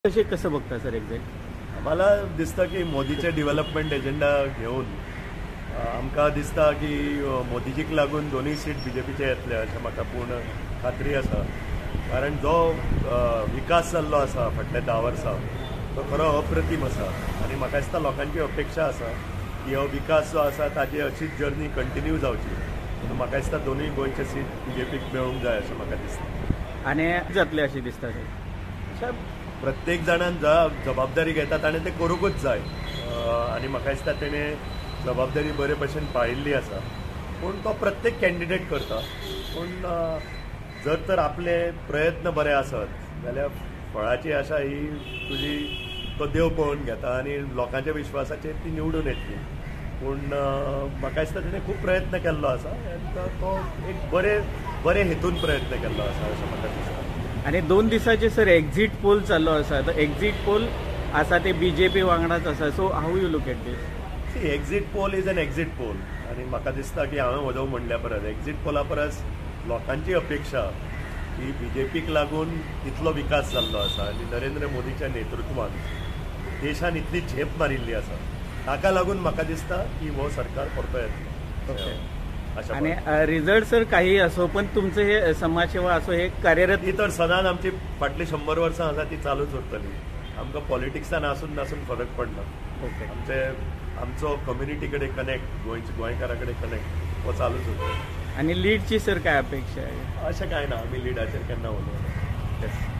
कसं बघता sir exact? मला दिसतं की मोदीचे डेव्हलपमेंट एजेंडा घेऊन आमकां दिसता की मोदीजीक लागून दोनूय सीट बीजेपीचे येतले अशें म्हाका पूर्ण खात्री आसा. कारण जो विकास जाल्लो आसा फाटल्या 10 वर्सां तो खरो अप्रतीम आसा आनी म्हाका दिसता लोकांची अपेक्षा आसा की हो विकास जो आसा ताजी अशीच जर्नी कंटिन्यू जावची. म्हणून म्हाका दिसता दोनूय गोंयचे सीट बीजेपीक मेळूंक जाय अशें म्हाका दिसता. आणि जातले अशें दिसता सर? प्रत्येक जाणान जबाबदारी घेता ताणें तें करूंकूच जाय आनी म्हाका दिसता तेणें जबाबदारी बरे भशेन पाळिल्ली आसा. पूण तो प्रत्येक कॅन्डिडेट करता. पूण जर तर आपले प्रयत्न बरे आसत जाल्यार फळाची आशा ही तुजी तो देव पळोवन घेता आनी लोकांच्या विश्वासाचेर ती निवडून येतली. पूण म्हाका दिसता तेणें खूब प्रयत्न केल्लो आसा आनी तो एक बरे हेतून प्रयत्न केल्लो आसा अशें म्हाका दिसता. आणि 2 दिसाचे सर एक्झिट पोल चालू आसा. तर एक्झिट पोल आसा ते बीजेपी वांगडाच आसा. So how you look at this? Exit pole is an exit poll आनी म्हाका दिसता की हांवें म्हजो म्हणल्या परस एक्झिट पोला परस लोकांची अपेक्षा की बीजेपीक लागून इतलो विकास जाल्लो आसा आनी नरेंद्र मोदीच्या नेतृत्वान देशान इतली झेप मारिल्ली आसा ताका लागून म्हाका दिसता की हो सरकार परतो येतलो. आणि रिझल्ट सर काही असो पण तुमचं हे समाजसेवा असो हे कार्यरत ही तर सदांच आमची फाटली 100 वर्सां आसा ती चालूच उरतली. आमकां पॉलिटिक्सान आसून फरक पडना. आमचो कम्युनिटी कडेन कनेक्ट गोंयकारा कडेन कनेक्ट हो चालूच उरतलो. आणि लीडची सर काय अपेक्षा आहे? अशें कांय ना, आमी लिडाचेर केन्ना उलोवना.